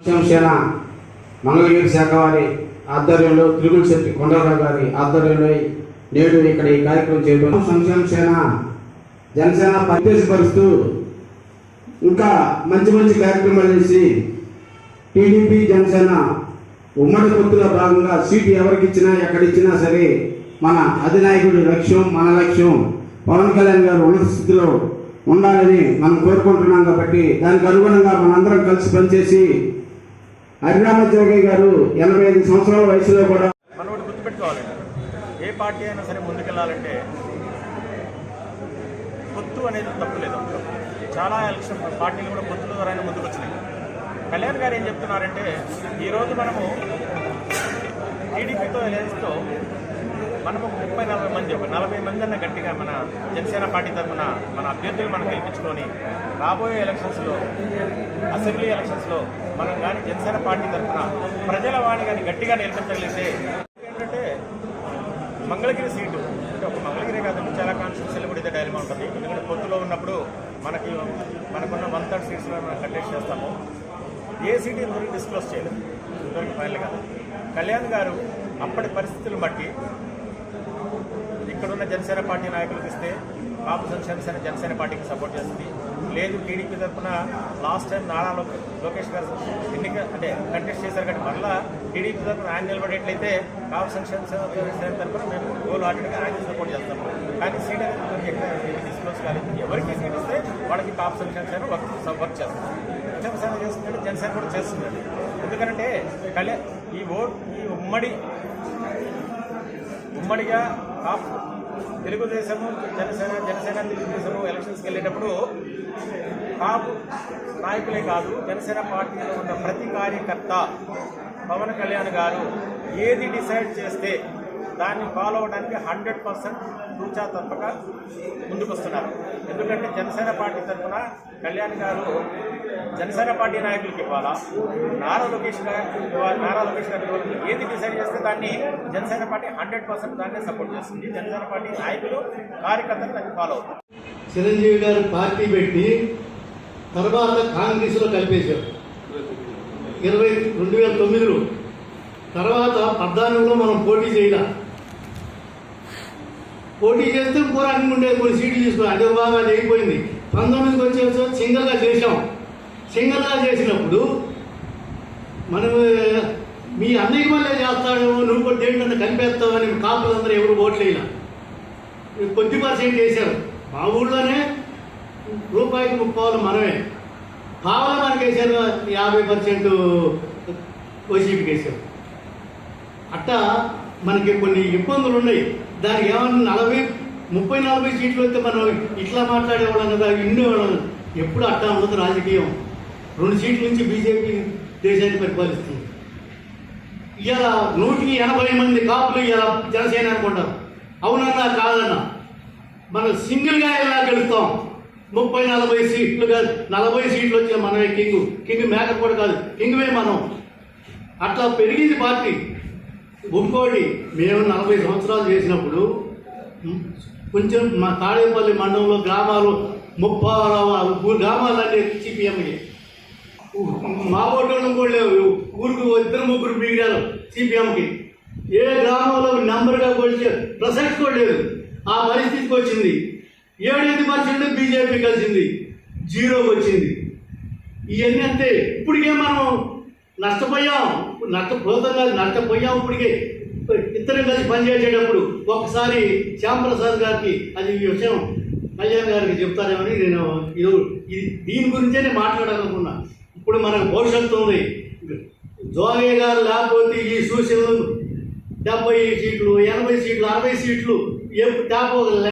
సేన మంగళగిరి శాఖ వారి ఆధ్వర్యంలో త్రిగుల్ శెట్టి కొండలరావు గారి ఆధ్వర్యంలో నేడు ఇక్కడ ఈ కార్యక్రమం చేయడం సంక్షేమ సేన జనసేన పరిపరుస్తూ ఇంకా మంచి మంచి కార్యక్రమాలు చేసి టీడీపీ జనసేన ఉమ్మడి పొత్తులో భాగంగా సీటు ఎవరికి ఇచ్చినా ఎక్కడిచ్చినా సరే మన అధినాయకుడి లక్ష్యం మన లక్ష్యం పవన్ కళ్యాణ్ గారు ఉన్నత స్థితిలో ఉండాలని మనం కోరుకుంటున్నాం కాబట్టి దానికి అనుగుణంగా మనందరం కలిసి పనిచేసి హరిరామ జోగయ్య గారు 85 సంవత్సరాల వయసులో కూడా మనం ఒకటి గుర్తుపెట్టుకోవాలి. ఏ పార్టీ అయినా సరే ముందుకెళ్ళాలంటే పొత్తు అనేది తప్పులేదు. చాలా ఎలక్షన్ పార్టీలు కూడా పొత్తుల ద్వారా ముందుకు వచ్చినాయి. కళ్యాణ్ గారు ఏం చెప్తున్నారంటే ఈరోజు మనము టీడీపీతో ఎలయన్స్తో మనము 30-40 మంది ఒక 40 మంది అన్న గట్టిగా మన జనసేన పార్టీ తరఫున మన అభ్యర్థులు మనం గెలిపించుకొని రాబోయే ఎలక్షన్స్లో అసెంబ్లీ ఎలక్షన్స్లో మనం కానీ జనసేన పార్టీ తరఫున ప్రజల వాణి కానీ గట్టిగా నిలబెట్టగలిగితే ఏంటంటే మంగళగిరి సీటు అంటే ఒక మంగళగిరి కాదండి, చాలా కాన్స్టిట్యూన్సీలు కూడా ఇదే డైలమా ఉంటుంది. ఎందుకంటే పొత్తులో ఉన్నప్పుడు మనకున్న 1/3 సీట్స్లో మనం కంటెస్ట్ చేస్తాము. ఏ సీటు ఇంతవరకు డిస్క్లోజ్ చేయలేదు, ఇంతవరకు ఫైనల్ కాదు. కళ్యాణ్ గారు అప్పటి పరిస్థితులను బట్టి ఇక్కడున్న జనసేన పార్టీ నాయకులకు ఇస్తే కాపు సంక్షేమ జనసేన పార్టీకి సపోర్ట్ చేస్తుంది. లేదు టీడీపీ తరఫున లాస్ట్ టైం నారా లోకేష్ గారు అంటే కంటెస్ట్ చేశారు కాబట్టి మళ్ళీ టీడీపీ తరఫున ఆయన నిలబడేట్లయితే కాపు సంక్షేమ తరఫున మేము గోల్ ఆటగా ఆయన సపోర్ట్ చేస్తాము. కానీ సీట్ అనేది ఎక్కడ డిస్క్లోజ్ కాలేదు. ఎవరికి సీట్ ఇస్తే వాళ్ళకి కాపు సంక్షేమ వర్క్ చేస్తాం. సంక్షేమ చేస్తుందంటే జనసేన కూడా చేస్తుందండి. ఎందుకంటే ఈ ఉమ్మడిగా తెలుగుదేశము జనసేన తెలుగుదేశము ఎలక్షన్స్కి వెళ్ళేటప్పుడు కాపు నాయకులే కాదు, జనసేన పార్టీలో ఉన్న ప్రతి కార్యకర్త పవన్ కళ్యాణ్ గారు ఏది డిసైడ్ చేస్తే దాన్ని ఫాలో అవడానికి 100% తూచా తప్పక ముందుకు వస్తున్నారు. ఎందుకంటే జనసేన పార్టీ తరఫున కళ్యాణ్ గారు జనసేన పార్టీ నాయకులకి ఇవ్వాలా, నారా లోకేష్ గారు ఏది డిసైడ్ చేస్తే దాన్ని జనసేన పార్టీ 100% దాన్నే సపోర్ట్ చేస్తుంది. జనసేన పార్టీ నాయకులు కార్యకర్తలు దాన్ని ఫాలో అవుతారు. చిరంజీవి గారు పార్టీ పెట్టి తర్వాత కాంగ్రెస్లో కలిపేశారు 2009లో. తర్వాత 14లో మనం పోటీ చేయాల. పోటీ చేస్తే పోరాటం ఉండేది, కొన్ని సీట్లు తీసుకుని అదే బాగా అయిపోయింది. 19కి వచ్చేసి సింగల్గా చేసాం. సింగల్గా చేసినప్పుడు మనం మీ అన్నయ్య వల్లే చేస్తాడేమో, నువ్వు కూడా దేంట్లో కలిపేస్తావని కాపులందరూ ఎవరు ఓట్లేలా, కొద్ది పర్సెంట్ వేశారు. మా ఊళ్ళోనే రూపాయికి 30 మనమే కావాలి మనకి వేసారు. 50% వైసీపీకి వేశారు. అట్టా మనకి కొన్ని ఇబ్బందులు ఉన్నాయి. దానికి ఏమన్నా 30-40 సీట్లు వస్తే మనం ఇట్లా మాట్లాడేవాళ్ళం కదా, ఇండేవాళ్ళం. ఎప్పుడు అట్టా ఉండదు రాజకీయం. 2 సీట్ల నుంచి బీజేపీ దేశాన్ని పరిపాలిస్తుంది. ఇలా 180 మంది కాపులు ఇలా జనసేన అనుకుంటారు. అవునన్నా కాదన్నా, మనం సింగిల్గా ఎలా గెలుస్తాం? 30-40 సీట్లు కాదు, 40 సీట్లు వచ్చే మనమే కింగ్ మేకర్ కూడా కాదు, కింగ్వే మనం. అట్లా పెరిగింది పార్టీ. ఇంకోటి, మేము 40 సంవత్సరాలు చేసినప్పుడు కొంచెం మా తాడేపల్లి మండలంలో గ్రామాలు 30 గ్రామాలన్నీ సిపిఎంకి. మా ఓటర్లు కూడా లేవు. ఊరికి 2-3 మిగిలారు సిపిఎంకి. ఏ గ్రామంలో నెంబర్గా కొలిచే ప్రసక్తి కూడా లేదు. ఆ పరిస్థితికి వచ్చింది. 7-8% బీజేపీ కలిసింది, 0కి వచ్చింది. ఇవన్నీ అంతే. ఇప్పటికే మనం నష్టపోయాం. నష్టపోయాం. ఇప్పటికే ఇద్దరం కలిసి పనిచేసేటప్పుడు ఒకసారి శ్యాంప్రసాద్ గారికి అది ఈ విషయం కళ్యాణ్ గారికి చెప్తారేమని నేను దీని గురించే నేను మాట్లాడాలనుకున్నా. ఇప్పుడు మనకు భవిష్యత్తు ఉంది. జోగయ్య గారు లేకపోతే ఈ సూచనలు 70 సీట్లు, 80 సీట్లు, 60 సీట్లు టాప్